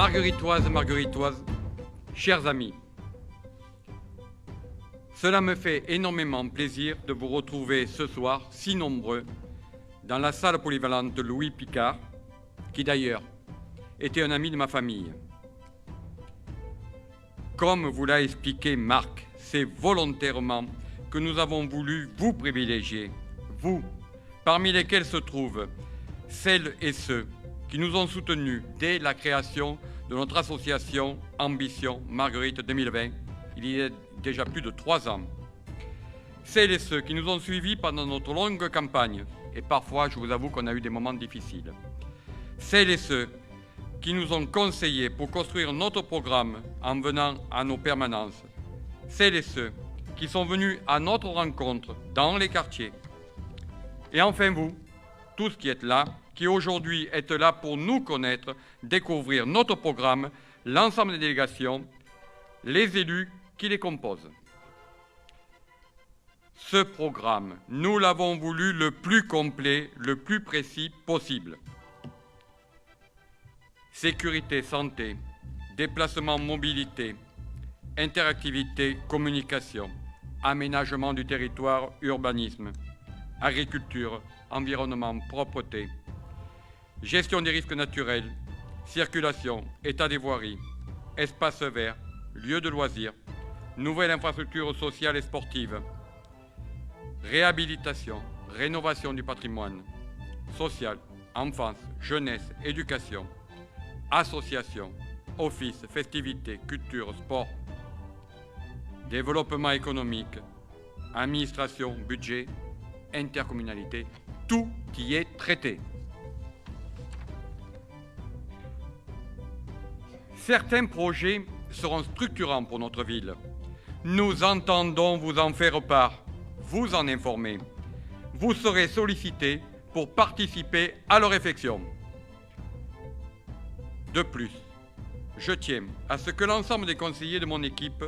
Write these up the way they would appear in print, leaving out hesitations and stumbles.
Margueritoises, Margueritoises, chers amis, cela me fait énormément plaisir de vous retrouver ce soir, si nombreux, dans la salle polyvalente de Louis Picard, qui d'ailleurs était un ami de ma famille. Comme vous l'a expliqué Marc, c'est volontairement que nous avons voulu vous privilégier, vous, parmi lesquels se trouvent celles et ceux qui nous ont soutenus dès la création de notre association Ambition Marguerite 2020, il y a déjà plus de 3 ans. Celles et ceux qui nous ont suivis pendant notre longue campagne, et parfois, je vous avoue qu'on a eu des moments difficiles. Celles et ceux qui nous ont conseillés pour construire notre programme en venant à nos permanences. Celles et ceux qui sont venus à notre rencontre dans les quartiers. Et enfin vous, tous qui êtes là, qui aujourd'hui êtes là pour nous connaître, découvrir notre programme, l'ensemble des délégations, les élus qui les composent. Ce programme, nous l'avons voulu le plus complet, le plus précis possible. Sécurité, santé, déplacement, mobilité, interactivité, communication, aménagement du territoire, urbanisme, agriculture, environnement, propreté, gestion des risques naturels, circulation, état des voiries, espaces verts, lieux de loisirs, nouvelles infrastructures sociales et sportives, réhabilitation, rénovation du patrimoine, social, enfance, jeunesse, éducation, association, office, festivités, culture, sport, développement économique, administration, budget, intercommunalité, tout y est traité. Certains projets seront structurants pour notre ville. Nous entendons vous en faire part, vous en informer. Vous serez sollicités pour participer à leur réflexion. De plus, je tiens à ce que l'ensemble des conseillers de mon équipe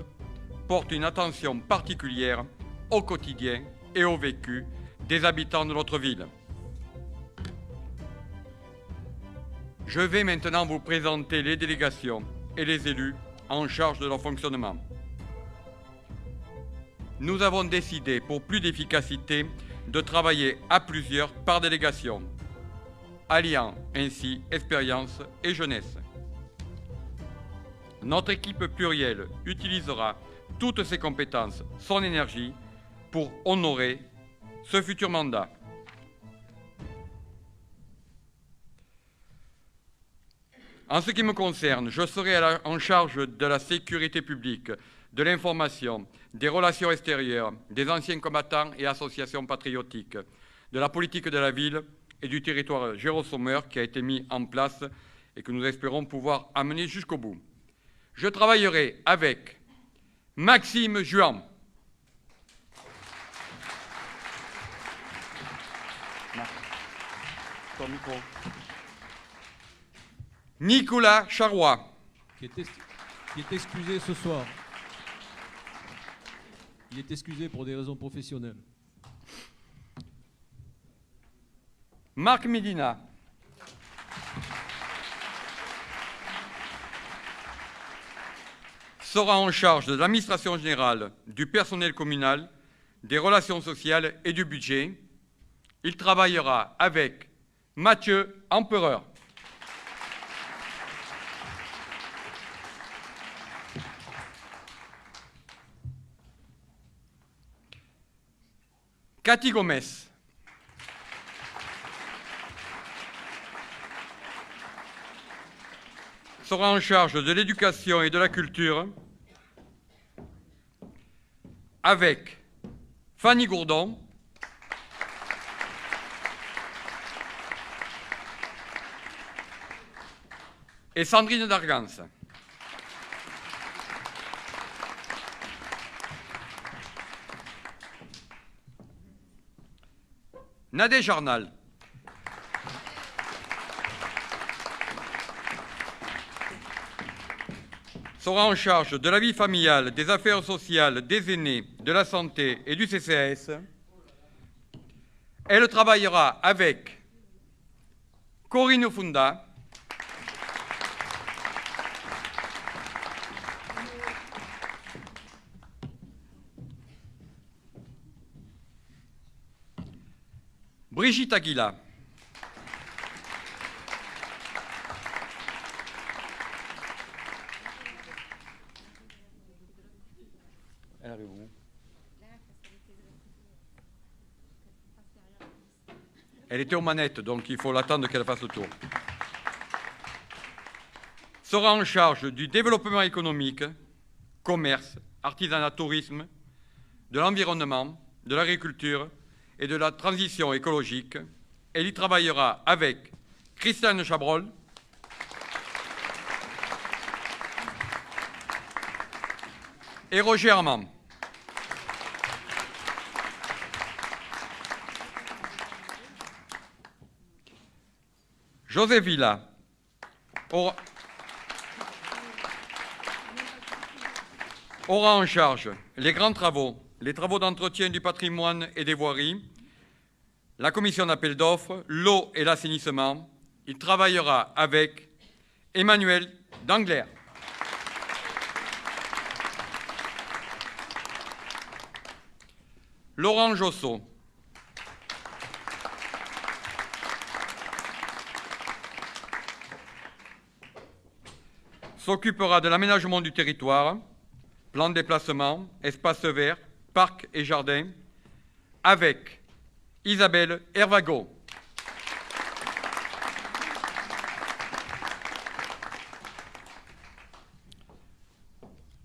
portent une attention particulière au quotidien et au vécu des habitants de notre ville. Je vais maintenant vous présenter les délégations et les élus en charge de leur fonctionnement. Nous avons décidé, pour plus d'efficacité, de travailler à plusieurs par délégation, alliant ainsi expérience et jeunesse. Notre équipe plurielle utilisera toutes ses compétences, son énergie, pour honorer ce futur mandat. En ce qui me concerne, je serai en charge de la sécurité publique, de l'information, des relations extérieures, des anciens combattants et associations patriotiques, de la politique de la ville et du territoire Géro-Sommer qui a été mis en place et que nous espérons pouvoir amener jusqu'au bout. Je travaillerai avec Maxime Juan, Nicolas Charrois, qui est excusé ce soir. Il est excusé pour des raisons professionnelles. Marc Medina, sera en charge de l'administration générale, du personnel communal, des relations sociales et du budget. Il travaillera avec Mathieu Empereur. Cathy Gomez, sera en charge de l'éducation et de la culture avec Fanny Gourdon et Sandrine Dargans. Nadège Arnal, sera en charge de la vie familiale, des affaires sociales, des aînés, de la santé et du CCAS. Elle travaillera avec Corinne Funda Brigitte Aguila. Elle arrive où? Elle était aux manettes, donc il faut l'attendre qu'elle fasse le tour. Sera en charge du développement économique, commerce, artisanat, tourisme, de l'environnement, de l'agriculture et de la transition écologique. Elle y travaillera avec Christiane Chabrol, et Roger Armand. Joseph Villa aura en charge les grands travaux, les travaux d'entretien du patrimoine et des voiries, la commission d'appel d'offres, l'eau et l'assainissement. Il travaillera avec Emmanuel Dangler. Laurent Jossot. S'occupera de l'aménagement du territoire, plan de déplacement, espaces verts, parcs et jardins, avec Isabelle Hervagot.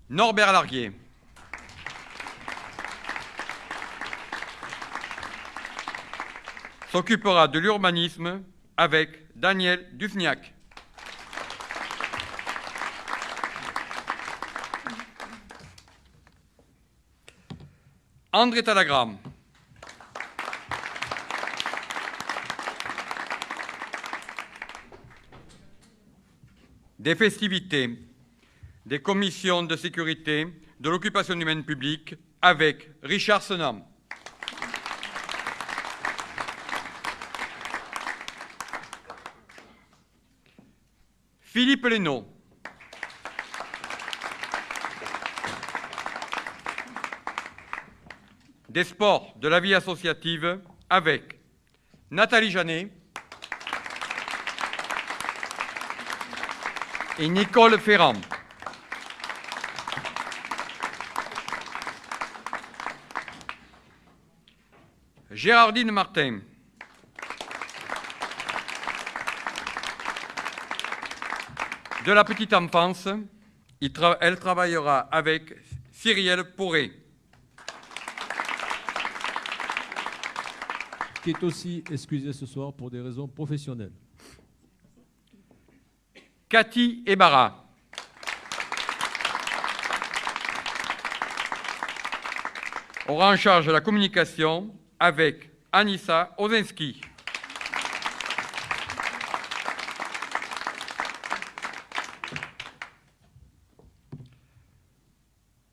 Norbert Larguier. S'occupera de l'urbanisme avec Daniel Dufniak. André Talagram. Des festivités, des commissions de sécurité, de l'occupation du domaine public avec Richard Senam. Philippe Leno. Des sports, de la vie associative avec Nathalie Janet et Nicole Ferrand. Gérardine Martin. De la petite enfance, elle travaillera avec Cyrielle Poré. Qui est aussi excusé ce soir pour des raisons professionnelles. Cathy Ebara. Aura en charge la communication avec Anissa Ozinski.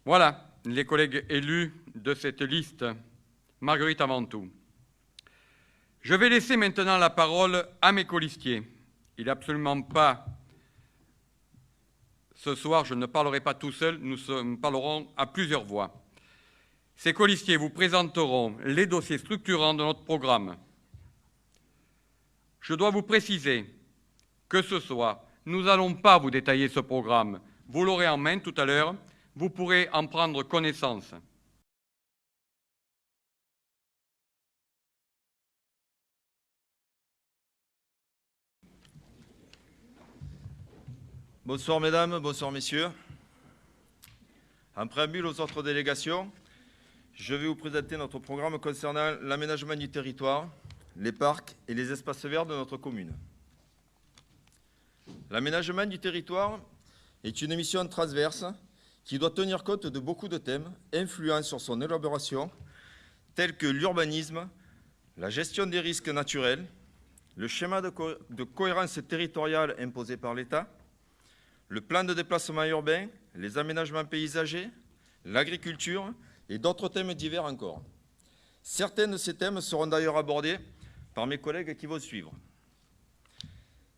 Voilà les collègues élus de cette liste. Marguerite avant tout. Je vais laisser maintenant la parole à mes colistiers. Il n'est absolument pas... Ce soir, je ne parlerai pas tout seul, nous parlerons à plusieurs voix. Ces colistiers vous présenteront les dossiers structurants de notre programme. Je dois vous préciser que ce soir, nous n'allons pas vous détailler ce programme. Vous l'aurez en main tout à l'heure, vous pourrez en prendre connaissance. Bonsoir mesdames, bonsoir messieurs. En préambule aux autres délégations, je vais vous présenter notre programme concernant l'aménagement du territoire, les parcs et les espaces verts de notre commune. L'aménagement du territoire est une mission transverse qui doit tenir compte de beaucoup de thèmes influents sur son élaboration, tels que l'urbanisme, la gestion des risques naturels, le schéma de cohérence territoriale imposé par l'État, le plan de déplacement urbain, les aménagements paysagers, l'agriculture et d'autres thèmes divers encore. Certains de ces thèmes seront d'ailleurs abordés par mes collègues qui vont suivre.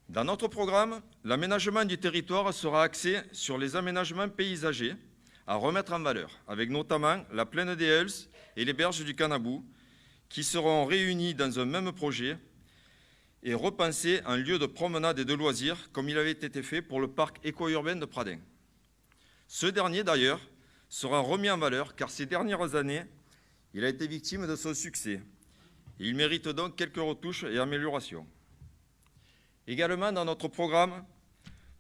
Dans notre programme, l'aménagement du territoire sera axé sur les aménagements paysagers à remettre en valeur, avec notamment la plaine des Heuls et les berges du Canabou, qui seront réunis dans un même projet et repensés en lieu de promenade et de loisirs, comme il avait été fait pour le parc éco-urbain de Pradins. Ce dernier, d'ailleurs, sera remis en valeur, car ces dernières années, il a été victime de son succès. Et il mérite donc quelques retouches et améliorations. Également, dans notre programme,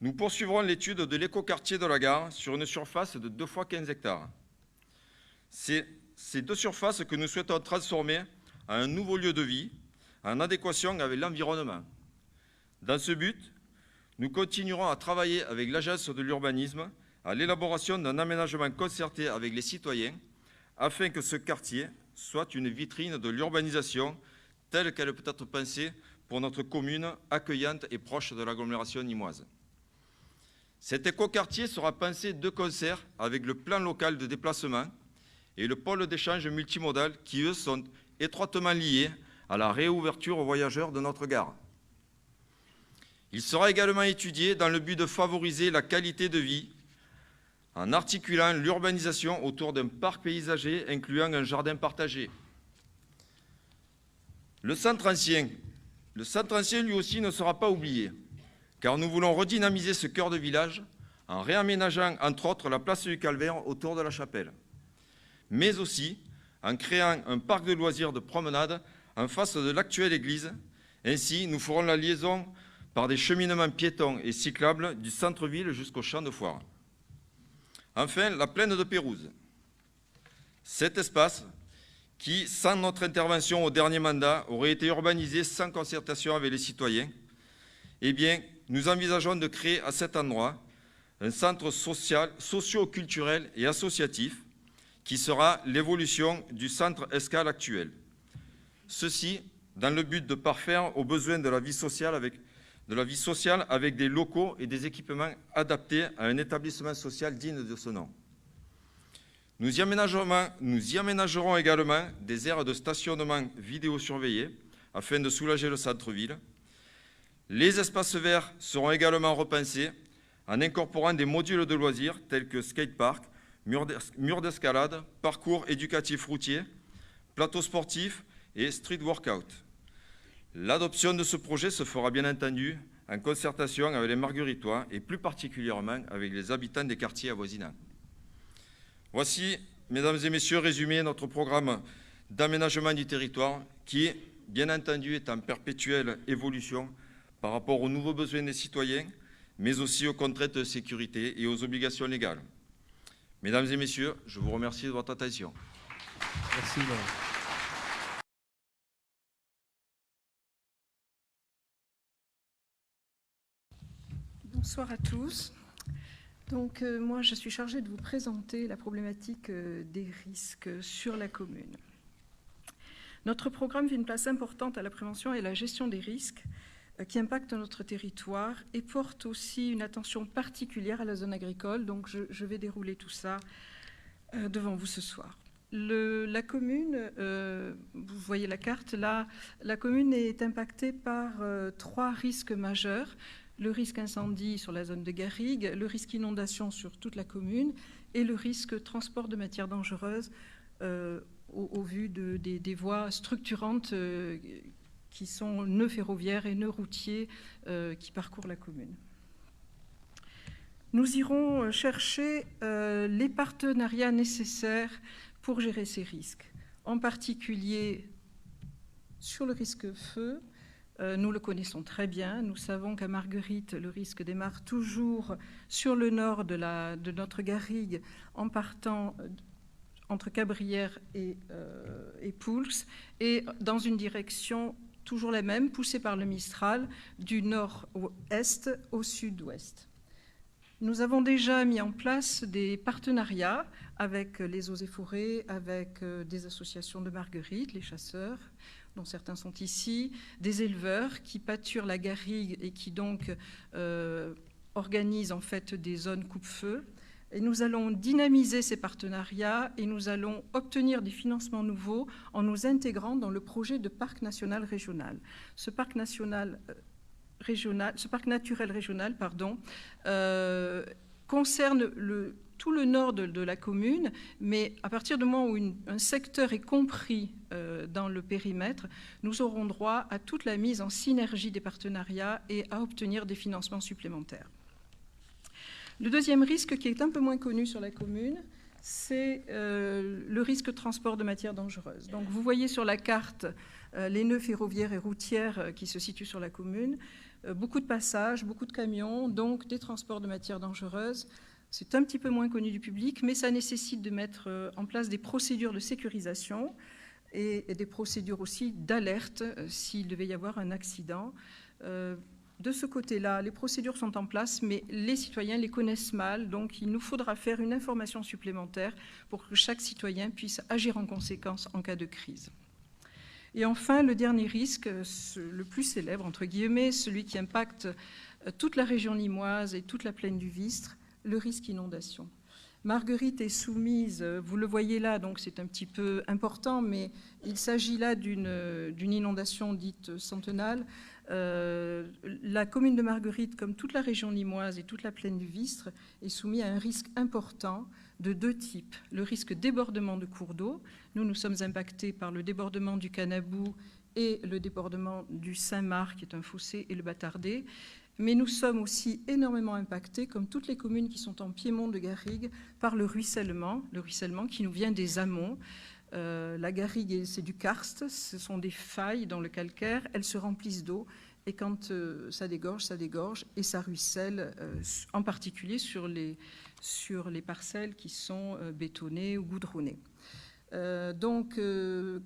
nous poursuivrons l'étude de l'écoquartier de la gare sur une surface de 2 fois 15 hectares. C'est ces 2 surfaces que nous souhaitons transformer en un nouveau lieu de vie, en adéquation avec l'environnement. Dans ce but, nous continuerons à travailler avec l'Agence de l'urbanisme à l'élaboration d'un aménagement concerté avec les citoyens afin que ce quartier soit une vitrine de l'urbanisation telle qu'elle peut être pensée pour notre commune accueillante et proche de l'agglomération nîmoise. Cet écoquartier sera pensé de concert avec le plan local de déplacement et le pôle d'échange multimodal qui, eux, sont étroitement liés à la réouverture aux voyageurs de notre gare. Il sera également étudié dans le but de favoriser la qualité de vie en articulant l'urbanisation autour d'un parc paysager incluant un jardin partagé. Le centre ancien lui aussi ne sera pas oublié, car nous voulons redynamiser ce cœur de village en réaménageant entre autres la place du Calvaire autour de la chapelle, mais aussi en créant un parc de loisirs de promenade en face de l'actuelle église. Ainsi, nous ferons la liaison par des cheminements piétons et cyclables du centre-ville jusqu'au champ de foire. Enfin, la plaine de Pérouse. Cet espace, qui, sans notre intervention au dernier mandat, aurait été urbanisé sans concertation avec les citoyens, eh bien, nous envisageons de créer à cet endroit un centre social, socio-culturel et associatif qui sera l'évolution du centre Escale actuel. Ceci dans le but de parfaire aux besoins de la vie sociale avec des locaux et des équipements adaptés à un établissement social digne de ce nom. Nous y aménagerons également des aires de stationnement vidéosurveillées afin de soulager le centre-ville. Les espaces verts seront également repensés en incorporant des modules de loisirs tels que skatepark, murs d'escalade, parcours éducatifs routiers, plateaux sportifs et street workout. L'adoption de ce projet se fera bien entendu en concertation avec les Margueritois et plus particulièrement avec les habitants des quartiers avoisinants. Voici, mesdames et messieurs, résumé notre programme d'aménagement du territoire qui, bien entendu, est en perpétuelle évolution par rapport aux nouveaux besoins des citoyens, mais aussi aux contraintes de sécurité et aux obligations légales. Mesdames et messieurs, je vous remercie de votre attention. Merci, Laurent. Bonsoir à tous. Donc, moi, je suis chargée de vous présenter la problématique des risques sur la commune. Notre programme fait une place importante à la prévention et à la gestion des risques qui impactent notre territoire et porte aussi une attention particulière à la zone agricole. Donc, je vais dérouler tout ça devant vous ce soir. La commune, vous voyez la carte là, la commune est impactée par 3 risques majeurs. Le risque incendie sur la zone de Garrigues, le risque inondation sur toute la commune et le risque transport de matières dangereuses au vu des voies structurantes qui sont nœuds ferroviaires et nœuds routiers qui parcourent la commune. Nous irons chercher les partenariats nécessaires pour gérer ces risques, en particulier sur le risque feu. Nous le connaissons très bien. Nous savons qu'à Marguerite, le risque démarre toujours sur le nord de notre garrigue en partant entre Cabrières et Pouls et dans une direction toujours la même, poussée par le Mistral, du nord-est au sud-ouest. Nous avons déjà mis en place des partenariats avec les eaux et forêts, avec des associations de Marguerite, les chasseurs, dont certains sont ici, des éleveurs qui pâturent la garrigue et qui donc organisent en fait des zones coupe-feu. Et nous allons dynamiser ces partenariats et nous allons obtenir des financements nouveaux en nous intégrant dans le projet de parc national régional. Ce parc naturel régional concerne tout le nord de la commune, mais à partir du moment où un secteur est compris dans le périmètre, nous aurons droit à toute la mise en synergie des partenariats et à obtenir des financements supplémentaires. Le deuxième risque, qui est un peu moins connu sur la commune, c'est le risque de transport de matières dangereuses. Donc vous voyez sur la carte les nœuds ferroviaires et routières qui se situent sur la commune, beaucoup de passages, beaucoup de camions, donc des transports de matières dangereuses. C'est un petit peu moins connu du public, mais ça nécessite de mettre en place des procédures de sécurisation et des procédures aussi d'alerte s'il devait y avoir un accident. De ce côté-là, les procédures sont en place, mais les citoyens les connaissent mal, donc il nous faudra faire une information supplémentaire pour que chaque citoyen puisse agir en conséquence en cas de crise. Et enfin, le dernier risque, le plus célèbre, entre guillemets, celui qui impacte toute la région limoise et toute la plaine du Vistre, le risque inondation. Marguerite est soumise, vous le voyez là, donc c'est un petit peu important, mais il s'agit là d'une inondation dite centenale. La commune de Marguerite, comme toute la région limoise et toute la plaine du Vistre, est soumise à un risque important de deux types. Le risque débordement de cours d'eau. Nous sommes impactés par le débordement du Canabou et le débordement du Saint-Marc, qui est un fossé, et le Bâtardais. Mais nous sommes aussi énormément impactés, comme toutes les communes qui sont en piémont de Garrigues, par le ruissellement qui nous vient des amont. La Garrigue, c'est du karst, ce sont des failles dans le calcaire, elles se remplissent d'eau, et quand ça dégorge, et ça ruisselle, en particulier sur les parcelles qui sont bétonnées ou goudronnées. Donc,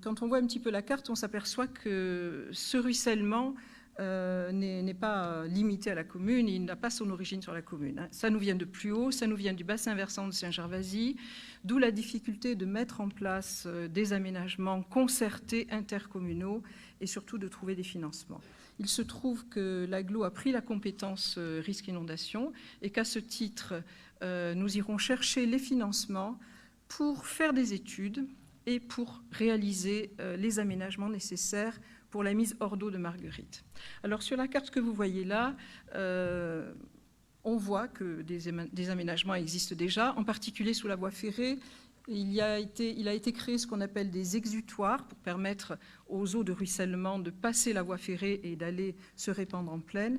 quand on voit un petit peu la carte, on s'aperçoit que ce ruissellement n'est pas limité à la commune, il n'a pas son origine sur la commune. Ça nous vient de plus haut, ça nous vient du bassin versant de Saint-Gervasy, d'où la difficulté de mettre en place des aménagements concertés intercommunaux et surtout de trouver des financements. Il se trouve que l'agglo a pris la compétence risque inondation et qu'à ce titre, nous irons chercher les financements pour faire des études et pour réaliser les aménagements nécessaires pour la mise hors d'eau de Marguerite. Alors sur la carte que vous voyez là, on voit que des aménagements existent déjà, en particulier sous la voie ferrée. Il a été créé ce qu'on appelle des exutoires pour permettre aux eaux de ruissellement de passer la voie ferrée et d'aller se répandre en plaine.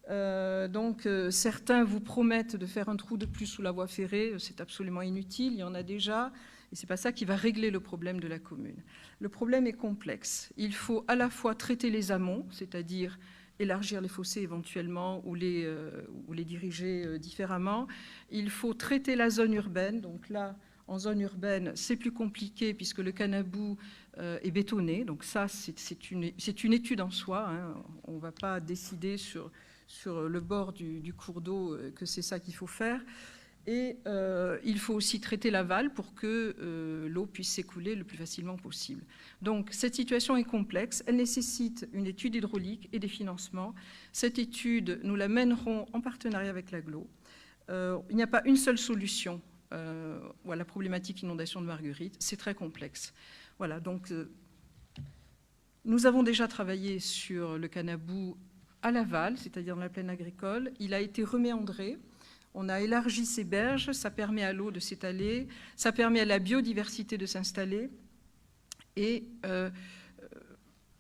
Donc certains vous promettent de faire un trou de plus sous la voie ferrée, c'est absolument inutile, il y en a déjà. Et ce n'est pas ça qui va régler le problème de la commune. Le problème est complexe. Il faut à la fois traiter les amont, c'est-à-dire élargir les fossés éventuellement ou les diriger différemment. Il faut traiter la zone urbaine. Donc là, en zone urbaine, c'est plus compliqué puisque le Canabou est bétonné. Donc ça, c'est une étude en soi. Hein. On ne va pas décider sur le bord du cours d'eau que c'est ça qu'il faut faire. Et il faut aussi traiter l'aval pour que l'eau puisse s'écouler le plus facilement possible. Donc cette situation est complexe, elle nécessite une étude hydraulique et des financements. Cette étude, nous la mènerons en partenariat avec l'agglo. Il n'y a pas une seule solution à la problématique inondation de Marguerite, c'est très complexe. Voilà, donc nous avons déjà travaillé sur le Canabou à l'aval, c'est-à-dire dans la plaine agricole. Il a été reméandré. On a élargi ces berges, ça permet à l'eau de s'étaler, ça permet à la biodiversité de s'installer.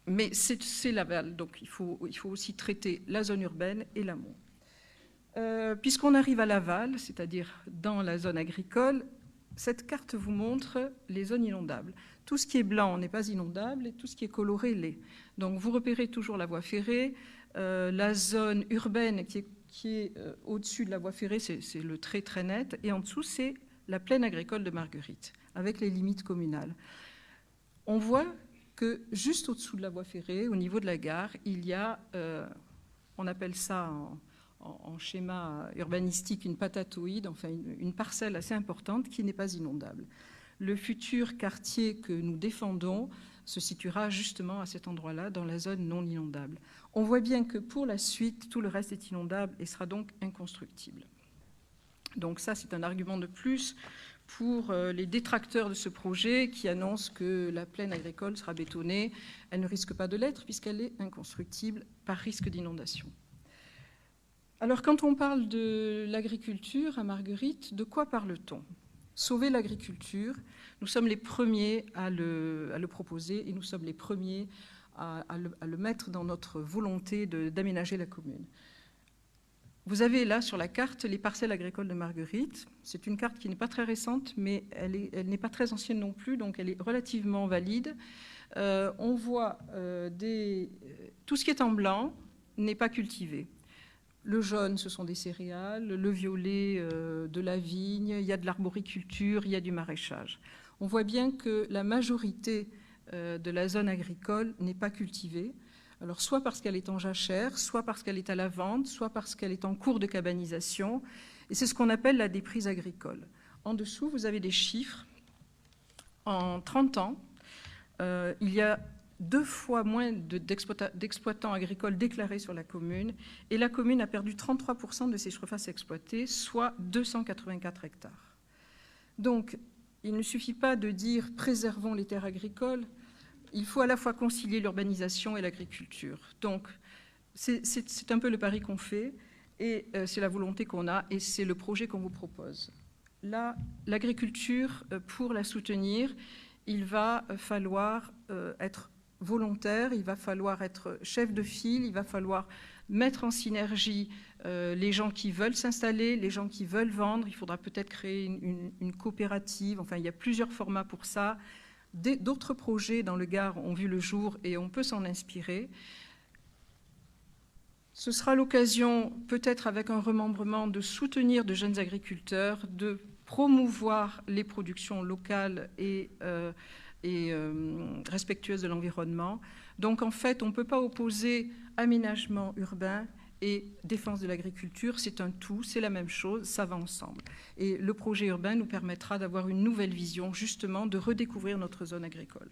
Mais c'est l'aval, donc il faut aussi traiter la zone urbaine et l'amont. Puisqu'on arrive à l'aval, c'est-à-dire dans la zone agricole, cette carte vous montre les zones inondables. Tout ce qui est blanc n'est pas inondable et tout ce qui est coloré l'est. Donc vous repérez toujours la voie ferrée, la zone urbaine qui est au-dessus de la voie ferrée, c'est le trait très net, et en dessous, c'est la plaine agricole de Marguerite, avec les limites communales. On voit que juste au-dessous de la voie ferrée, au niveau de la gare, il y a, on appelle ça en schéma urbanistique une patatoïde, enfin une parcelle assez importante qui n'est pas inondable. Le futur quartier que nous défendons se situera justement à cet endroit-là, dans la zone non inondable. On voit bien que pour la suite, tout le reste est inondable et sera donc inconstructible. Donc ça, c'est un argument de plus pour les détracteurs de ce projet qui annoncent que la plaine agricole sera bétonnée. Elle ne risque pas de l'être puisqu'elle est inconstructible par risque d'inondation. Alors, quand on parle de l'agriculture à Marguerite, de quoi parle-t-on? Sauver l'agriculture, nous sommes les premiers à le proposer et nous sommes les premiers à le mettre dans notre volonté d'aménager la commune. Vous avez là sur la carte les parcelles agricoles de Marguerite. C'est une carte qui n'est pas très récente, mais elle n'est pas très ancienne non plus, donc elle est relativement valide. On voit tout ce qui est en blanc n'est pas cultivé. Le jaune, ce sont des céréales, le violet, de la vigne, il y a de l'arboriculture, il y a du maraîchage. On voit bien que la majorité de la zone agricole n'est pas cultivée. Alors, soit parce qu'elle est en jachère, soit parce qu'elle est à la vente, soit parce qu'elle est en cours de cabanisation. Et c'est ce qu'on appelle la déprise agricole. En dessous, vous avez des chiffres. En 30 ans, il y a 2 fois moins d'exploitants agricoles déclarés sur la commune, et la commune a perdu 33% de ses surfaces exploitées, soit 284 hectares. Donc, il ne suffit pas de dire « préservons les terres agricoles », il faut à la fois concilier l'urbanisation et l'agriculture. Donc, c'est un peu le pari qu'on fait, et c'est la volonté qu'on a, et c'est le projet qu'on vous propose. Là, l'agriculture, pour la soutenir, il va falloir être volontaire, il va falloir être chef de file, il va falloir mettre en synergie les gens qui veulent s'installer, les gens qui veulent vendre. Il faudra peut-être créer une coopérative. Enfin, il y a plusieurs formats pour ça. D'autres projets dans le Gard ont vu le jour et on peut s'en inspirer. Ce sera l'occasion, peut-être avec un remembrement, de soutenir de jeunes agriculteurs, de promouvoir les productions locales et respectueuses de l'environnement. Donc en fait, on ne peut pas opposer aménagement urbain et défense de l'agriculture, c'est un tout, c'est la même chose, ça va ensemble. Et le projet urbain nous permettra d'avoir une nouvelle vision, justement, de redécouvrir notre zone agricole.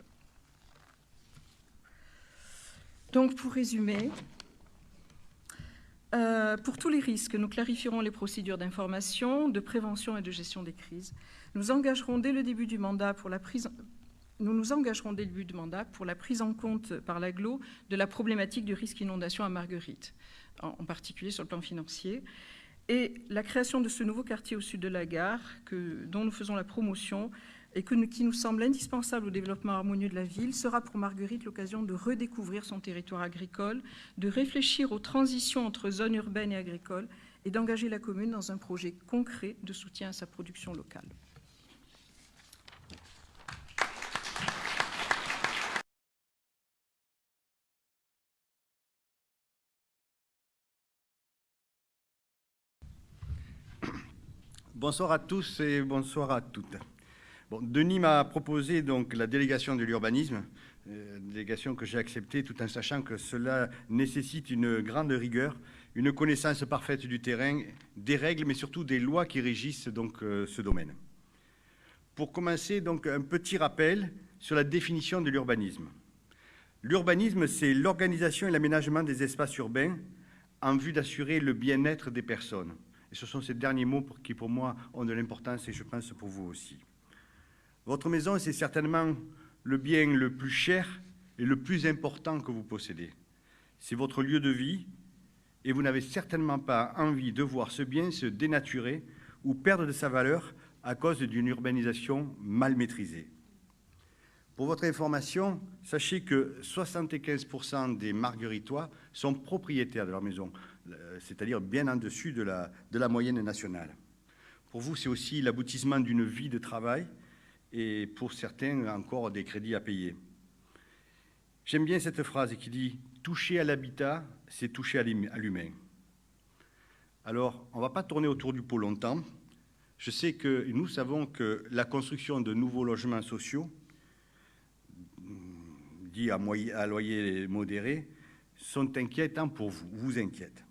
Donc pour résumer, pour tous les risques, nous clarifierons les procédures d'information, de prévention et de gestion des crises. Nous nous engagerons dès le début du mandat pour la prise en compte par l'AGLO de la problématique du risque inondation à Marguerite, en particulier sur le plan financier. Et la création de ce nouveau quartier au sud de la gare, dont nous faisons la promotion et qui nous semble indispensable au développement harmonieux de la ville, sera pour Marguerite l'occasion de redécouvrir son territoire agricole, de réfléchir aux transitions entre zones urbaines et agricoles et d'engager la commune dans un projet concret de soutien à sa production locale. Bonsoir à tous et bonsoir à toutes. Bon, Denis m'a proposé donc la délégation de l'urbanisme, délégation que j'ai acceptée tout en sachant que cela nécessite une grande rigueur, une connaissance parfaite du terrain, des règles, mais surtout des lois qui régissent donc ce domaine. Pour commencer, donc, un petit rappel sur la définition de l'urbanisme. L'urbanisme, c'est l'organisation et l'aménagement des espaces urbains en vue d'assurer le bien-être des personnes. Et ce sont ces derniers mots qui, pour moi, ont de l'importance et je pense pour vous aussi. Votre maison, c'est certainement le bien le plus cher et le plus important que vous possédez. C'est votre lieu de vie et vous n'avez certainement pas envie de voir ce bien se dénaturer ou perdre de sa valeur à cause d'une urbanisation mal maîtrisée. Pour votre information, sachez que 75% des Margueritois sont propriétaires de leur maison, c'est-à-dire bien en dessus de la moyenne nationale. Pour vous, c'est aussi l'aboutissement d'une vie de travail et pour certains encore des crédits à payer. J'aime bien cette phrase qui dit « toucher à l'habitat, c'est toucher à l'humain ». Alors, on ne va pas tourner autour du pot longtemps. Je sais que nous savons que la construction de nouveaux logements sociaux, dits à loyer modéré, sont inquiétants pour vous, vous inquiètent.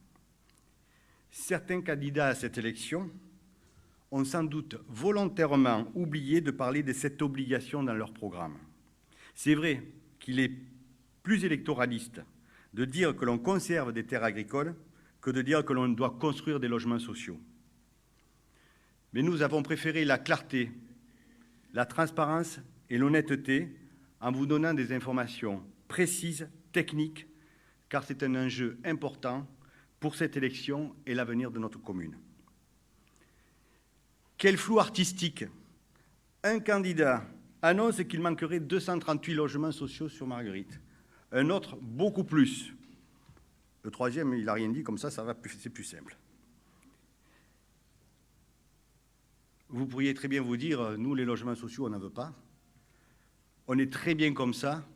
Certains candidats à cette élection ont sans doute volontairement oublié de parler de cette obligation dans leur programme. C'est vrai qu'il est plus électoraliste de dire que l'on conserve des terres agricoles que de dire que l'on doit construire des logements sociaux. Mais nous avons préféré la clarté, la transparence et l'honnêteté en vous donnant des informations précises, techniques, car c'est un enjeu important pour cette élection et l'avenir de notre commune. Quel flou artistique! Un candidat annonce qu'il manquerait 238 logements sociaux sur Marguerite. Un autre, beaucoup plus. Le troisième, il n'a rien dit, comme ça va, c'est plus simple. Vous pourriez très bien vous dire, nous, les logements sociaux, on n'en veut pas. On est très bien comme ça,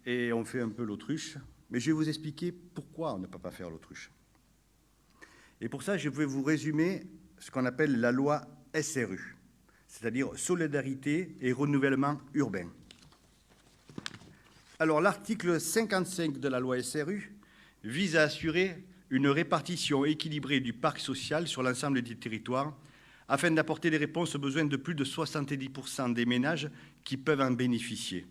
et on fait un peu l'autruche. Mais je vais vous expliquer pourquoi on ne peut pas faire l'autruche. Et pour ça, je vais vous résumer ce qu'on appelle la loi SRU, c'est-à-dire Solidarité et Renouvellement Urbain. Alors, l'article 55 de la loi SRU vise à assurer une répartition équilibrée du parc social sur l'ensemble des territoires afin d'apporter des réponses aux besoins de plus de 70% des ménages qui peuvent en bénéficier.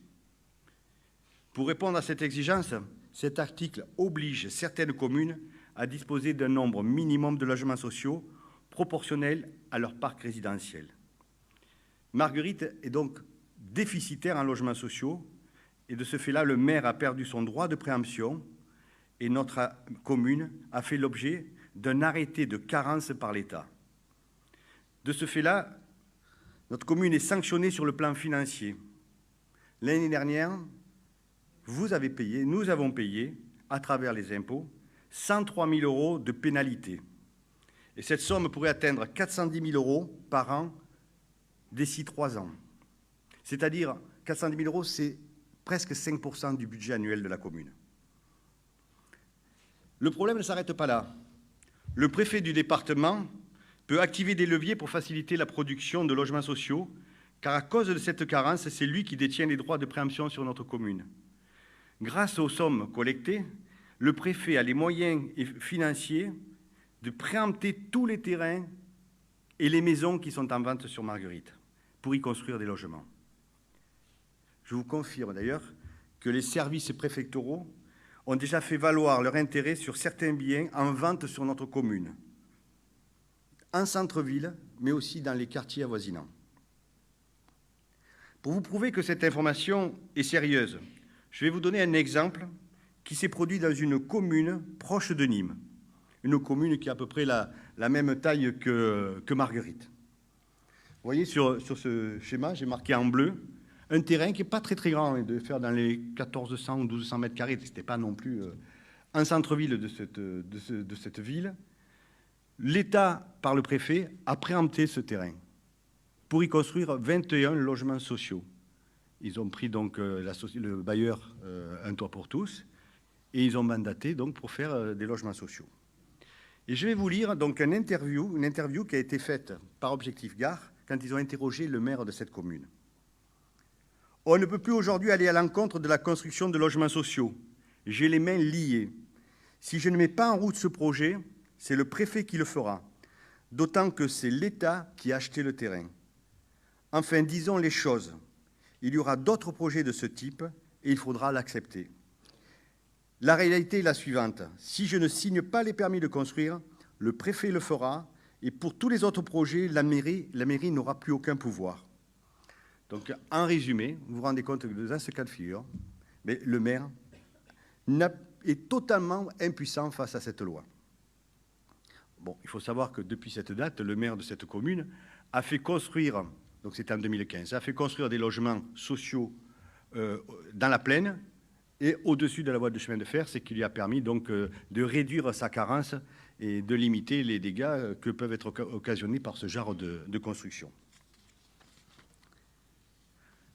Pour répondre à cette exigence, cet article oblige certaines communes à disposer d'un nombre minimum de logements sociaux proportionnel à leur parc résidentiel. Marguerite est donc déficitaire en logements sociaux et de ce fait-là, le maire a perdu son droit de préemption et notre commune a fait l'objet d'un arrêté de carence par l'État. De ce fait-là, notre commune est sanctionnée sur le plan financier. L'année dernière, vous avez payé, nous avons payé, à travers les impôts, 103 000 € de pénalité. Et cette somme pourrait atteindre 410 000 € par an d'ici 3 ans. C'est-à-dire, 410 000 €, c'est presque 5% du budget annuel de la commune. Le problème ne s'arrête pas là. Le préfet du département peut activer des leviers pour faciliter la production de logements sociaux, car à cause de cette carence, c'est lui qui détient les droits de préemption sur notre commune. Grâce aux sommes collectées, le préfet a les moyens financiers de préempter tous les terrains et les maisons qui sont en vente sur Marguerite pour y construire des logements. Je vous confirme d'ailleurs que les services préfectoraux ont déjà fait valoir leur intérêt sur certains biens en vente sur notre commune, en centre-ville, mais aussi dans les quartiers avoisinants. Pour vous prouver que cette information est sérieuse, je vais vous donner un exemple qui s'est produit dans une commune proche de Nîmes, une commune qui a à peu près la même taille que Marguerite. Vous voyez sur ce schéma, j'ai marqué en bleu un terrain qui n'est pas très grand, il devait faire dans les 1400 ou 1200 mètres carrés, ce n'était pas non plus en centre-ville de cette ville. L'État, par le préfet, a préempté ce terrain pour y construire 21 logements sociaux. Ils ont pris donc le bailleur Un Toit pour tous et ils ont mandaté donc pour faire des logements sociaux. Et je vais vous lire donc une interview qui a été faite par Objectif Gare quand ils ont interrogé le maire de cette commune. On ne peut plus aujourd'hui aller à l'encontre de la construction de logements sociaux. J'ai les mains liées. Si je ne mets pas en route ce projet, c'est le préfet qui le fera, d'autant que c'est l'État qui a acheté le terrain. Enfin, disons les choses. Il y aura d'autres projets de ce type et il faudra l'accepter. La réalité est la suivante. Si je ne signe pas les permis de construire, le préfet le fera et pour tous les autres projets, la mairie n'aura plus aucun pouvoir. Donc, en résumé, vous vous rendez compte que dans ce cas de figure, mais le maire est totalement impuissant face à cette loi. Bon, il faut savoir que depuis cette date, le maire de cette commune a fait construire, donc c'était en 2015, a fait construire des logements sociaux dans la plaine et au-dessus de la voie de chemin de fer, ce qui lui a permis donc de réduire sa carence et de limiter les dégâts que peuvent être occasionnés par ce genre de construction.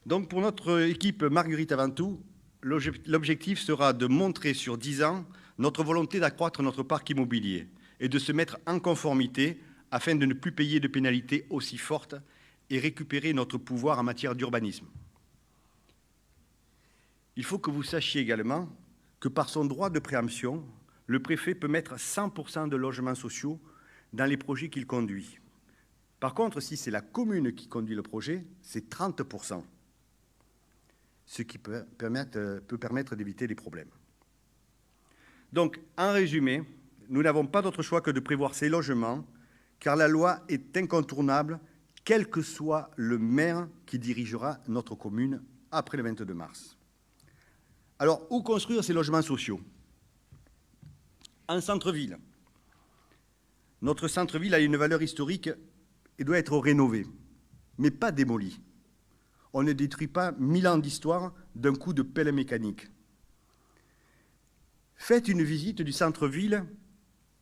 Donc pour notre équipe Marguerite avant tout, l'objectif sera de montrer sur 10 ans notre volonté d'accroître notre parc immobilier et de se mettre en conformité afin de ne plus payer de pénalités aussi fortes et récupérer notre pouvoir en matière d'urbanisme. Il faut que vous sachiez également que par son droit de préemption, le préfet peut mettre 100% de logements sociaux dans les projets qu'il conduit. Par contre, si c'est la commune qui conduit le projet, c'est 30%. Ce qui peut permettre d'éviter les problèmes. Donc, en résumé, nous n'avons pas d'autre choix que de prévoir ces logements, car la loi est incontournable, quel que soit le maire qui dirigera notre commune après le 22 mars. Alors, où construire ces logements sociaux? En centre-ville, notre centre-ville a une valeur historique et doit être rénové, mais pas démoli. On ne détruit pas 1000 ans d'histoire d'un coup de pelle mécanique. Faites une visite du centre-ville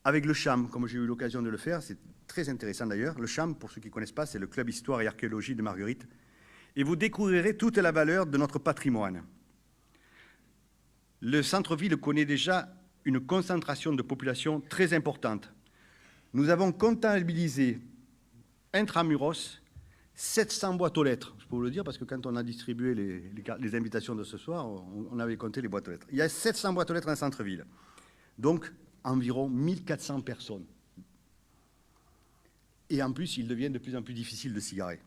avec le CHAM, comme j'ai eu l'occasion de le faire. C'est très intéressant d'ailleurs. Le CHAM, pour ceux qui ne connaissent pas, c'est le Club Histoire et Archéologie de Marguerite. Et vous découvrirez toute la valeur de notre patrimoine. Le centre-ville connaît déjà une concentration de population très importante. Nous avons comptabilisé intramuros 700 boîtes aux lettres. Je peux vous le dire parce que quand on a distribué les invitations de ce soir, on avait compté les boîtes aux lettres. Il y a 700 boîtes aux lettres dans le centre-ville. Donc, environ 1400 personnes. Et en plus, il devient de plus en plus difficile de s'y garer.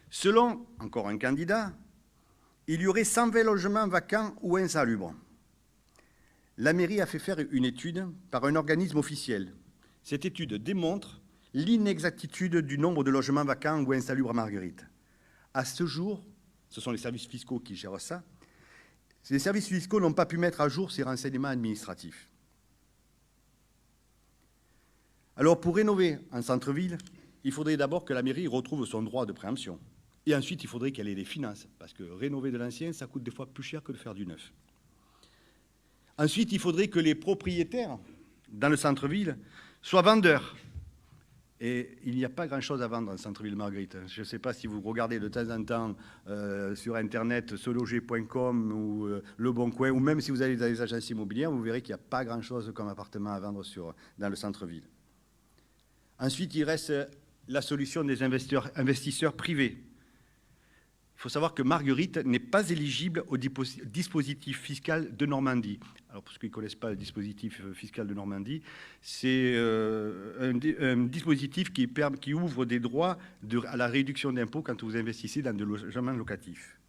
Selon encore un candidat, il y aurait 120 logements vacants ou insalubres. La mairie a fait faire une étude par un organisme officiel. Cette étude démontre l'inexactitude du nombre de logements vacants ou insalubres à Marguerite. À ce jour, ce sont les services fiscaux qui gèrent ça, les services fiscaux n'ont pas pu mettre à jour ces renseignements administratifs. Alors, pour rénover un centre-ville, il faudrait d'abord que la mairie retrouve son droit de préemption. Et ensuite, il faudrait qu'elle ait les finances, parce que rénover de l'ancien, ça coûte des fois plus cher que de faire du neuf. Ensuite, il faudrait que les propriétaires, dans le centre-ville, soient vendeurs. Et il n'y a pas grand-chose à vendre dans le centre-ville Marguerite. Je ne sais pas si vous regardez de temps en temps sur Internet seloger.com ou Le Bon Coin, ou même si vous allez dans les agences immobilières, vous verrez qu'il n'y a pas grand-chose comme appartement à vendre dans le centre-ville. Ensuite, il reste la solution des investisseurs privés. Il faut savoir que Marguerite n'est pas éligible au dispositif fiscal de Normandie. Alors, pour ceux qui ne connaissent pas le dispositif fiscal de Normandie, c'est un dispositif qui ouvre des droits à la réduction d'impôts quand vous investissez dans des logements locatifs.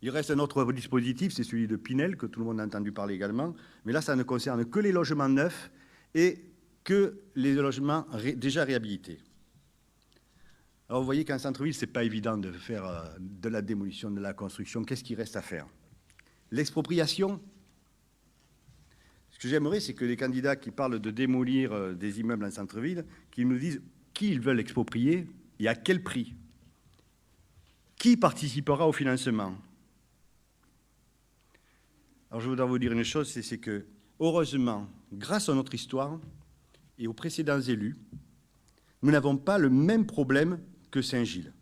Il reste un autre dispositif, c'est celui de Pinel, que tout le monde a entendu parler également, mais là, ça ne concerne que les logements neufs et que les logements déjà réhabilités. Alors vous voyez qu'en centre-ville, ce n'est pas évident de faire de la démolition, de la construction. Qu'est-ce qu'il reste à faire? L'expropriation. Ce que j'aimerais, c'est que les candidats qui parlent de démolir des immeubles en centre-ville, qu'ils nous disent qui ils veulent exproprier et à quel prix. Qui participera au financement? Alors je voudrais vous dire une chose, c'est que, heureusement, grâce à notre histoire et aux précédents élus, nous n'avons pas le même problème que Saint-Gilles,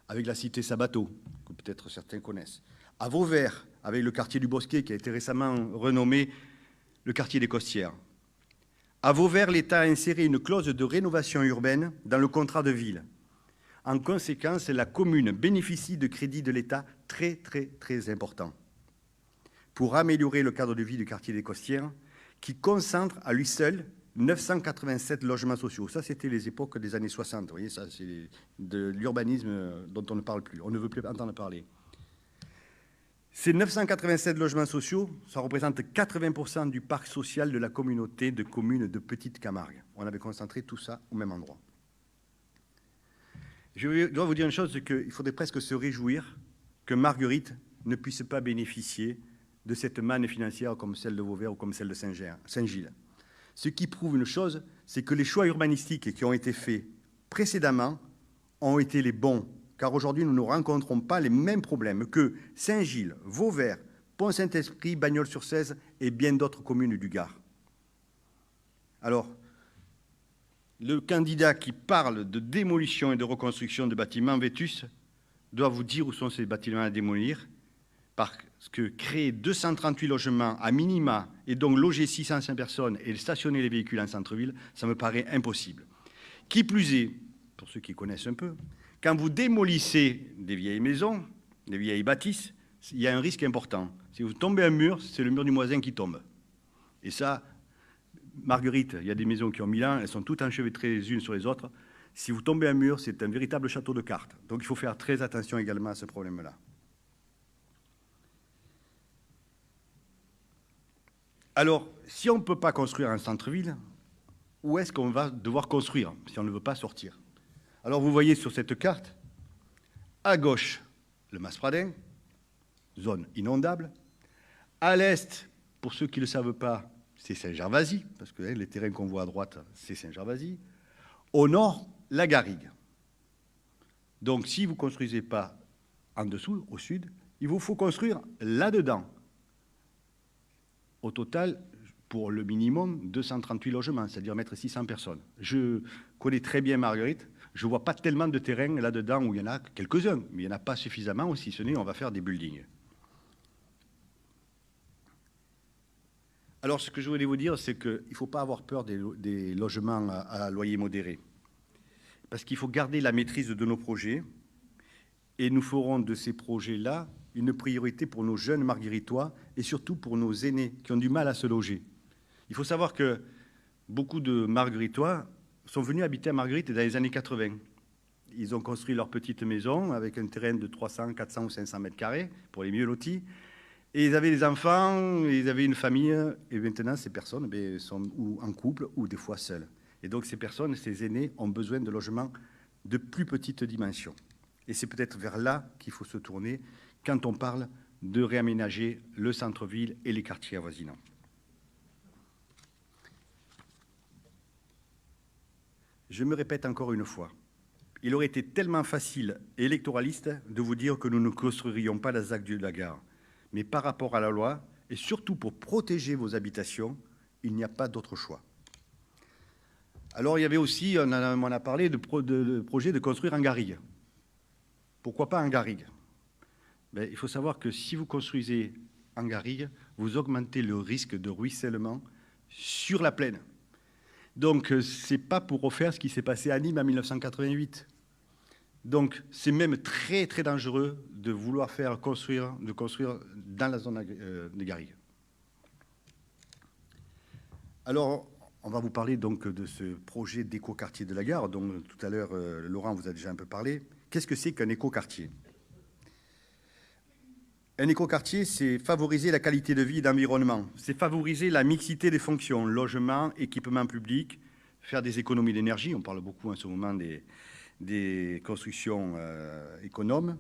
avec la cité Sabato, que peut-être certains connaissent. À Vauvert, avec le quartier du Bosquet, qui a été récemment renommé le quartier des Costières. À Vauvert, l'État a inséré une clause de rénovation urbaine dans le contrat de ville. En conséquence, la commune bénéficie de crédits de l'État très, très, très importants pour améliorer le cadre de vie du quartier des Costières, qui concentre à lui seul 987 logements sociaux. Ça, c'était les époques des années 60. Vous voyez, ça, c'est de l'urbanisme dont on ne parle plus. On ne veut plus entendre parler. Ces 987 logements sociaux, ça représente 80% du parc social de la communauté de communes de Petite Camargue. On avait concentré tout ça au même endroit. Je dois vous dire une chose, c'est qu'il faudrait presque se réjouir que Marguerite ne puisse pas bénéficier de cette manne financière comme celle de Vauvert ou comme celle de Saint-Gilles. Ce qui prouve une chose, c'est que les choix urbanistiques qui ont été faits précédemment ont été les bons, car aujourd'hui, nous ne rencontrons pas les mêmes problèmes que Saint-Gilles, Vauvert, Pont-Saint-Esprit, Bagnols-sur-Cèze et bien d'autres communes du Gard. Alors, le candidat qui parle de démolition et de reconstruction de bâtiments vétustes doit vous dire où sont ces bâtiments à démolir, parce que créer 238 logements à minima et donc loger 605 personnes et stationner les véhicules en centre-ville, ça me paraît impossible. Qui plus est, pour ceux qui connaissent un peu, quand vous démolissez des vieilles maisons, des vieilles bâtisses, il y a un risque important. Si vous tombez un mur, c'est le mur du voisin qui tombe. Et ça, Marguerite, il y a des maisons qui ont 1000 ans, elles sont toutes enchevêtrées les unes sur les autres. Si vous tombez un mur, c'est un véritable château de cartes. Donc il faut faire très attention également à ce problème-là. Alors, si on ne peut pas construire un centre-ville, où est-ce qu'on va devoir construire si on ne veut pas sortir? Alors, vous voyez sur cette carte, à gauche, le Mas-Pradin, zone inondable. À l'est, pour ceux qui ne le savent pas, c'est Saint-Gervasy, parce que les terrains qu'on voit à droite, c'est Saint-Gervasy. Au nord, la Garrigue. Donc, si vous ne construisez pas en dessous, au sud, il vous faut construire là-dedans. Au total, pour le minimum, 238 logements, c'est-à-dire mettre 600 personnes. Je connais très bien Marguerite. Je ne vois pas tellement de terrain là-dedans où il y en a quelques-uns, mais il n'y en a pas suffisamment, si ce n'est on va faire des buildings. Alors, ce que je voulais vous dire, c'est qu'il ne faut pas avoir peur des logements à loyer modéré. Parce qu'il faut garder la maîtrise de nos projets. Et nous ferons de ces projets-là une priorité pour nos jeunes margueritois et surtout pour nos aînés qui ont du mal à se loger. Il faut savoir que beaucoup de margueritois sont venus habiter à Marguerite dans les années 80. Ils ont construit leur petite maison avec un terrain de 300, 400 ou 500 mètres carrés pour les mieux lotis. Et ils avaient des enfants, ils avaient une famille. Et maintenant, ces personnes sont ou en couple ou des fois seules. Et donc, ces personnes, ces aînés, ont besoin de logements de plus petite dimension. Et c'est peut-être vers là qu'il faut se tourner quand on parle de réaménager le centre-ville et les quartiers avoisinants. Je me répète encore une fois, il aurait été tellement facile et électoraliste de vous dire que nous ne construirions pas la ZAC de la gare. Mais par rapport à la loi, et surtout pour protéger vos habitations, il n'y a pas d'autre choix. Alors il y avait aussi, on en a parlé, de projet de construire en garrigue. Pourquoi pas en garrigue? Il faut savoir que si vous construisez en garrigue, vous augmentez le risque de ruissellement sur la plaine. Donc, ce n'est pas pour refaire ce qui s'est passé à Nîmes en 1988. Donc, c'est même très, très dangereux de vouloir construire dans la zone des garrigues. Alors, on va vous parler donc de ce projet d'écoquartier de la gare, dont tout à l'heure, Laurent vous a déjà un peu parlé. Qu'est-ce que c'est qu'un écoquartier? Un écoquartier, c'est favoriser la qualité de vie et d'environnement. C'est favoriser la mixité des fonctions, logement, équipement public, faire des économies d'énergie. On parle beaucoup en ce moment des constructions économes.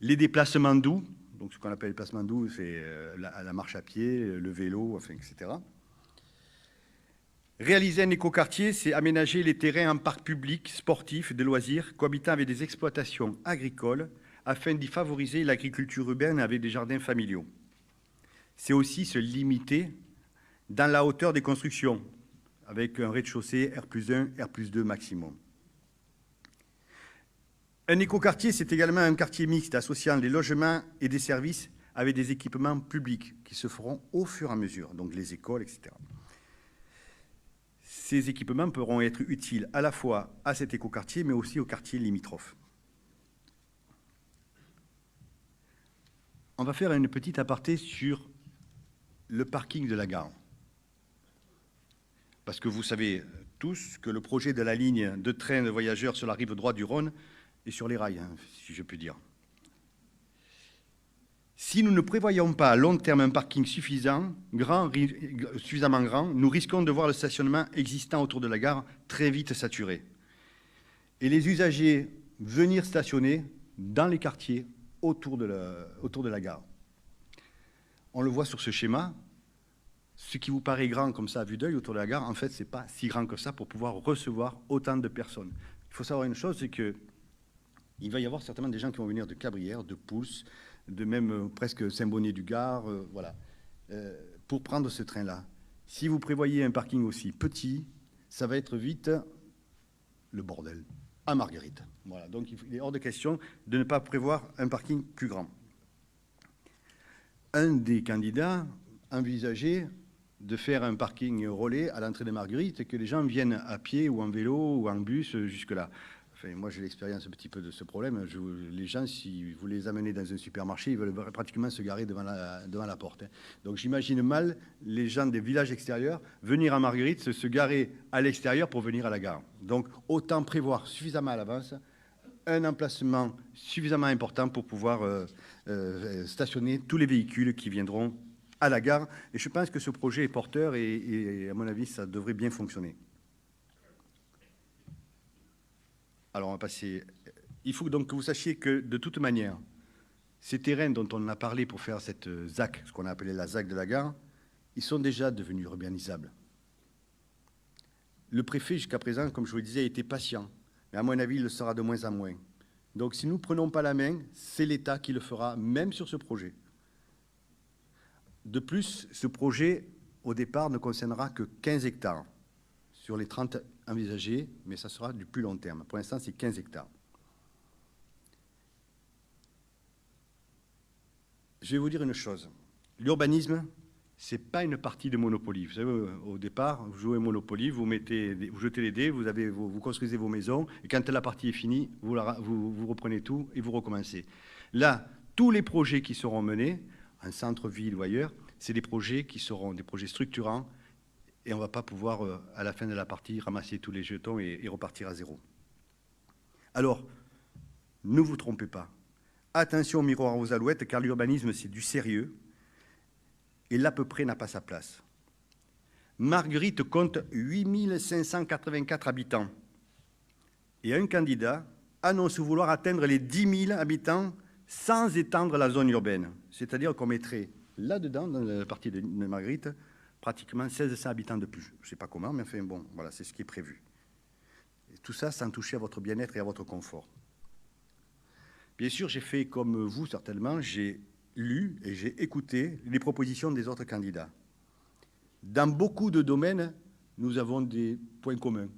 Les déplacements doux, donc ce qu'on appelle les déplacements doux, c'est la marche à pied, le vélo, enfin, etc. Réaliser un écoquartier, c'est aménager les terrains en parcs publics, sportifs, de loisirs, cohabitant avec des exploitations agricoles, afin d'y favoriser l'agriculture urbaine avec des jardins familiaux. C'est aussi se limiter dans la hauteur des constructions, avec un rez-de-chaussée R+1, R+2 maximum. Un écoquartier, c'est également un quartier mixte associant des logements et des services avec des équipements publics qui se feront au fur et à mesure, donc les écoles, etc. Ces équipements pourront être utiles à la fois à cet écoquartier, mais aussi aux quartiers limitrophes. On va faire une petite aparté sur le parking de la gare. Parce que vous savez tous que le projet de la ligne de train de voyageurs sur la rive droite du Rhône est sur les rails, si je puis dire. Si nous ne prévoyons pas à long terme un parking suffisamment grand, nous risquons de voir le stationnement existant autour de la gare très vite saturé. Et les usagers venir stationner dans les quartiers autour de la gare. On le voit sur ce schéma. Ce qui vous paraît grand comme ça à vue d'œil autour de la gare, en fait, ce n'est pas si grand que ça pour pouvoir recevoir autant de personnes. Il faut savoir une chose, c'est qu'il va y avoir certainement des gens qui vont venir de Cabrières, de Pouls, de même presque Saint-Bonnet-du-Gard, voilà, pour prendre ce train-là. Si vous prévoyez un parking aussi petit, ça va être vite le bordel à Marguerite. Voilà, donc il est hors de question de ne pas prévoir un parking plus grand. Un des candidats envisageait de faire un parking relais à l'entrée de Marguerite et que les gens viennent à pied ou en vélo ou en bus jusque-là. Enfin, moi, j'ai l'expérience un petit peu de ce problème. Les gens, si vous les amenez dans un supermarché, ils veulent pratiquement se garer devant la porte. Donc, j'imagine mal les gens des villages extérieurs venir à Marguerite, se garer à l'extérieur pour venir à la gare. Donc, autant prévoir suffisamment à l'avance un emplacement suffisamment important pour pouvoir stationner tous les véhicules qui viendront à la gare. Et je pense que ce projet est porteur et à mon avis, ça devrait bien fonctionner. Alors, on va passer. Il faut donc que vous sachiez que, de toute manière, ces terrains dont on a parlé pour faire cette ZAC, ce qu'on a appelé la ZAC de la gare, ils sont déjà devenus urbanisables. Le préfet, jusqu'à présent, comme je vous le disais, a été patient. Mais à mon avis, il le sera de moins en moins. Donc si nous ne prenons pas la main, c'est l'État qui le fera, même sur ce projet. De plus, ce projet, au départ, ne concernera que 15 hectares sur les 30 envisagés, mais ça sera du plus long terme. Pour l'instant, c'est 15 hectares. Je vais vous dire une chose. L'urbanisme, ce n'est pas une partie de Monopoly. Vous savez, au départ, vous jouez au Monopoly, vous jetez les dés, vous construisez vos maisons, et quand la partie est finie, vous reprenez tout et vous recommencez. Là, tous les projets qui seront menés, en centre-ville ou ailleurs, c'est des projets qui seront des projets structurants, et on ne va pas pouvoir, à la fin de la partie, ramasser tous les jetons et repartir à zéro. Alors, ne vous trompez pas. Attention au miroir aux alouettes, car l'urbanisme, c'est du sérieux. Et l'à peu près n'a pas sa place. Marguerite compte 8 584 habitants. Et un candidat annonce vouloir atteindre les 10 000 habitants sans étendre la zone urbaine. C'est-à-dire qu'on mettrait là-dedans, dans la partie de Marguerite, pratiquement 1600 habitants de plus. Je ne sais pas comment, mais enfin bon, voilà, c'est ce qui est prévu. Et tout ça sans toucher à votre bien-être et à votre confort. Bien sûr, j'ai fait comme vous, certainement, j'ai lu et j'ai écouté les propositions des autres candidats. Dans beaucoup de domaines, nous avons des points communs.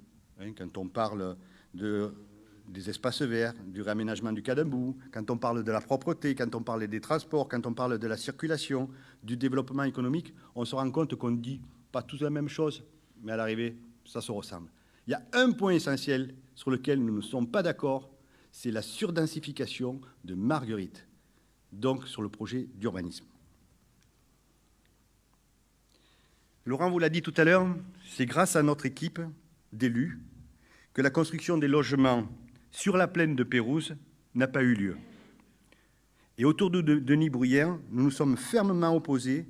Quand on parle des espaces verts, du réaménagement du Cadembou, quand on parle de la propreté, quand on parle des transports, quand on parle de la circulation, du développement économique, on se rend compte qu'on ne dit pas tous la même chose, mais à l'arrivée, ça se ressemble. Il y a un point essentiel sur lequel nous ne sommes pas d'accord, c'est la surdensification de Marguerite, donc sur le projet d'urbanisme. Laurent vous l'a dit tout à l'heure, c'est grâce à notre équipe d'élus que la construction des logements sur la plaine de Pérouse n'a pas eu lieu. Et autour de Denis Bruyère, nous nous sommes fermement opposés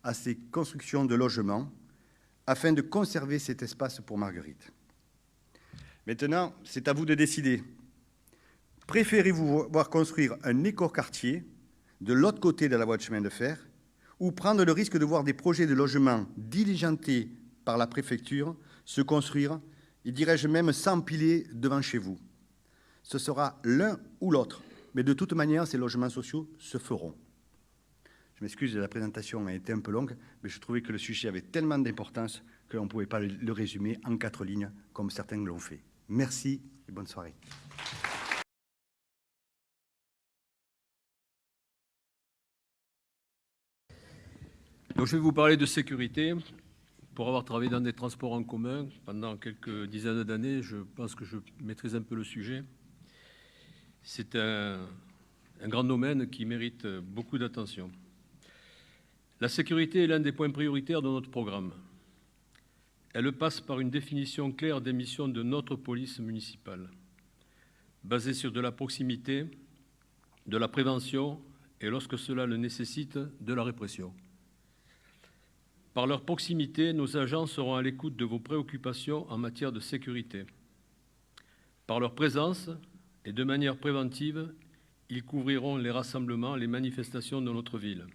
à ces constructions de logements afin de conserver cet espace pour Marguerite. Maintenant, c'est à vous de décider. Préférez-vous voir construire un écoquartier de l'autre côté de la voie de chemin de fer ou prendre le risque de voir des projets de logement diligentés par la préfecture se construire, et dirais-je même s'empiler devant chez vous? Ce sera l'un ou l'autre, mais de toute manière, ces logements sociaux se feront. Je m'excuse, la présentation a été un peu longue, mais je trouvais que le sujet avait tellement d'importance que l'on ne pouvait pas le résumer en 4 lignes, comme certains l'ont fait. Merci et bonne soirée. Donc, je vais vous parler de sécurité. Pour avoir travaillé dans des transports en commun pendant quelques dizaines d'années, je pense que je maîtrise un peu le sujet. C'est un grand domaine qui mérite beaucoup d'attention. La sécurité est l'un des points prioritaires de notre programme. Elle passe par une définition claire des missions de notre police municipale, basée sur de la proximité, de la prévention et, lorsque cela le nécessite, de la répression. Par leur proximité, nos agents seront à l'écoute de vos préoccupations en matière de sécurité. Par leur présence et de manière préventive, ils couvriront les rassemblements, les manifestations de notre ville.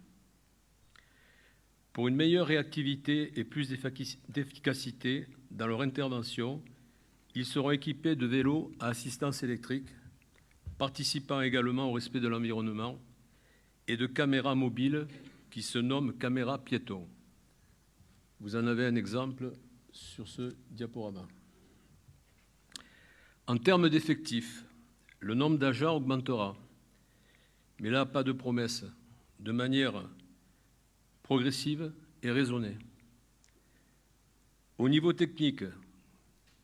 Pour une meilleure réactivité et plus d'efficacité dans leur intervention, ils seront équipés de vélos à assistance électrique, participant également au respect de l'environnement, et de caméras mobiles qui se nomment caméras piétons. Vous en avez un exemple sur ce diaporama. En termes d'effectifs, le nombre d'agents augmentera, mais là, pas de promesse, de manière progressive et raisonnée. Au niveau technique,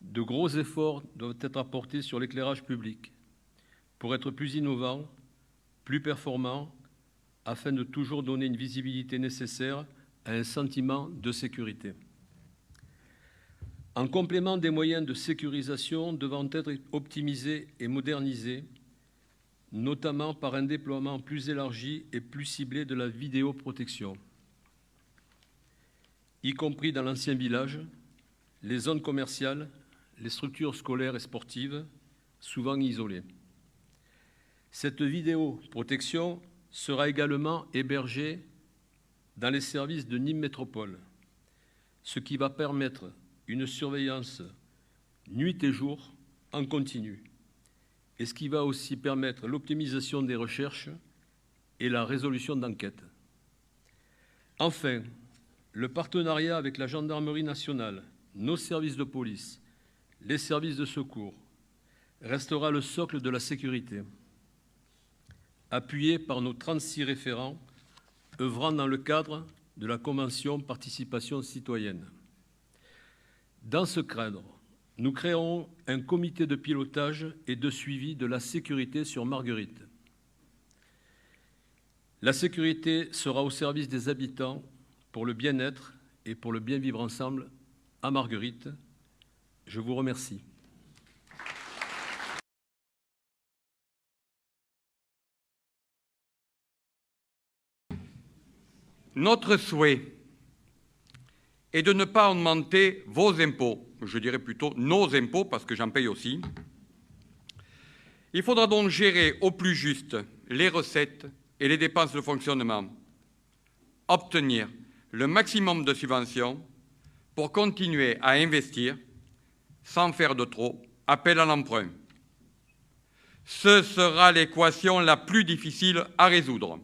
de gros efforts doivent être apportés sur l'éclairage public pour être plus innovant, plus performant, afin de toujours donner une visibilité nécessaire à un sentiment de sécurité. En complément des moyens de sécurisation devant être optimisés et modernisés, notamment par un déploiement plus élargi et plus ciblé de la vidéoprotection, y compris dans l'ancien village, les zones commerciales, les structures scolaires et sportives, souvent isolées. Cette vidéoprotection sera également hébergée dans les services de Nîmes Métropole, ce qui va permettre une surveillance nuit et jour en continu, et ce qui va aussi permettre l'optimisation des recherches et la résolution d'enquêtes. Enfin, le partenariat avec la gendarmerie nationale, nos services de police, les services de secours, restera le socle de la sécurité, appuyé par nos 36 référents œuvrant dans le cadre de la Convention Participation citoyenne. Dans ce cadre, nous créerons un comité de pilotage et de suivi de la sécurité sur Marguerite. La sécurité sera au service des habitants pour le bien-être et pour le bien vivre ensemble à Marguerite. Je vous remercie. Notre souhait est de ne pas augmenter vos impôts, je dirais plutôt nos impôts, parce que j'en paye aussi. Il faudra donc gérer au plus juste les recettes et les dépenses de fonctionnement, obtenir le maximum de subventions pour continuer à investir sans faire de trop appel à l'emprunt. Ce sera l'équation la plus difficile à résoudre.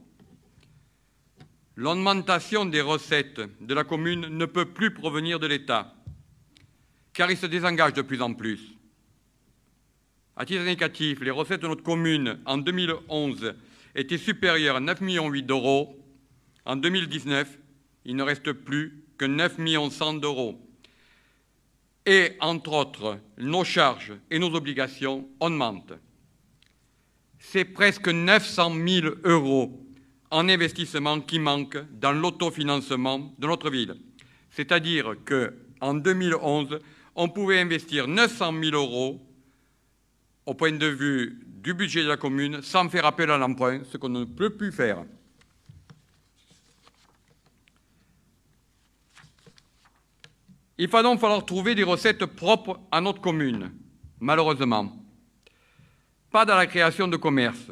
L'augmentation des recettes de la commune ne peut plus provenir de l'État, car il se désengage de plus en plus. À titre indicatif, les recettes de notre commune en 2011 étaient supérieures à 9,8 millions d'euros. En 2019, il ne reste plus que 9,1 millions d'euros. Et, entre autres, nos charges et nos obligations augmentent. C'est presque 900 000 euros en investissement qui manquent dans l'autofinancement de notre ville. C'est-à-dire qu'en 2011, on pouvait investir 900 000 euros au point de vue du budget de la commune sans faire appel à l'emprunt, ce qu'on ne peut plus faire. Il va donc falloir trouver des recettes propres à notre commune, malheureusement. Pas dans la création de commerces.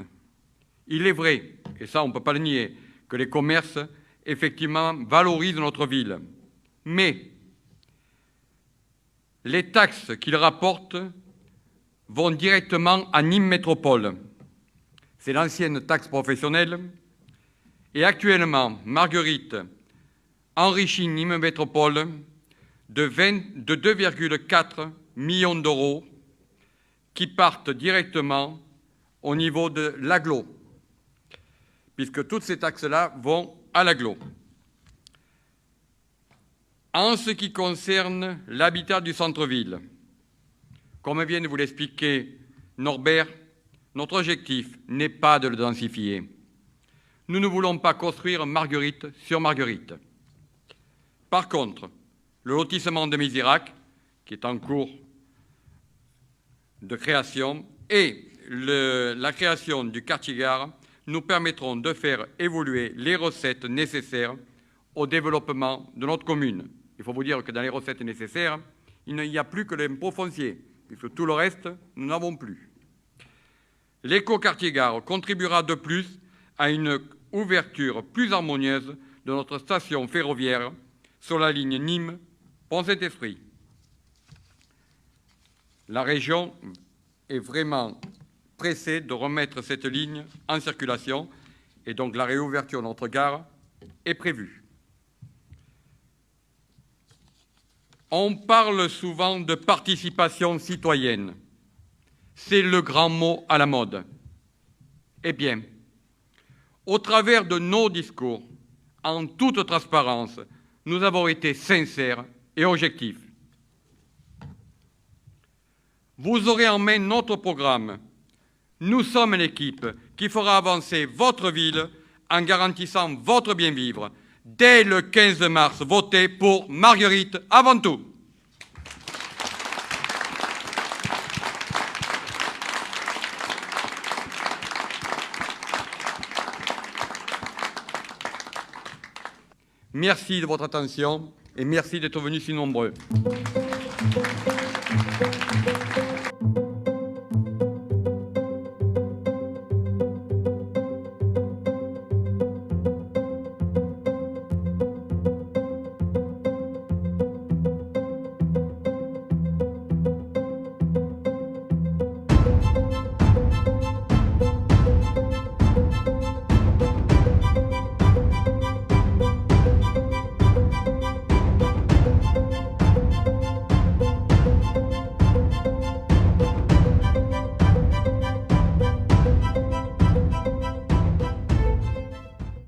Il est vrai, et ça on ne peut pas le nier, que les commerces, effectivement, valorisent notre ville. Mais les taxes qu'ils rapportent vont directement à Nîmes Métropole. C'est l'ancienne taxe professionnelle. Et actuellement, Marguerite enrichit Nîmes Métropole de 2,4 millions d'euros qui partent directement au niveau de l'agglo, puisque toutes ces taxes-là vont à l'agglo. En ce qui concerne l'habitat du centre-ville, comme vient de vous l'expliquer Norbert, notre objectif n'est pas de le densifier. Nous ne voulons pas construire Marguerite sur Marguerite. Par contre, le lotissement de Misirac, qui est en cours de création, et la création du quartier-gare nous permettront de faire évoluer les recettes nécessaires au développement de notre commune. Il faut vous dire que dans les recettes nécessaires, il n'y a plus que l'impôt foncier, puisque tout le reste, nous n'avons plus. L'éco-quartier-gare contribuera de plus à une ouverture plus harmonieuse de notre station ferroviaire sur la ligne Nîmes-Pont-Saint-Esprit. La région est vraiment pressée de remettre cette ligne en circulation et donc la réouverture de notre gare est prévue. On parle souvent de participation citoyenne. C'est le grand mot à la mode. Eh bien, au travers de nos discours, en toute transparence, nous avons été sincères et objectifs. Vous aurez en main notre programme. Nous sommes l'équipe qui fera avancer votre ville en garantissant votre bien-vivre. Dès le 15 mars, votez pour Marguerite avant tout. Merci de votre attention et merci d'être venus si nombreux.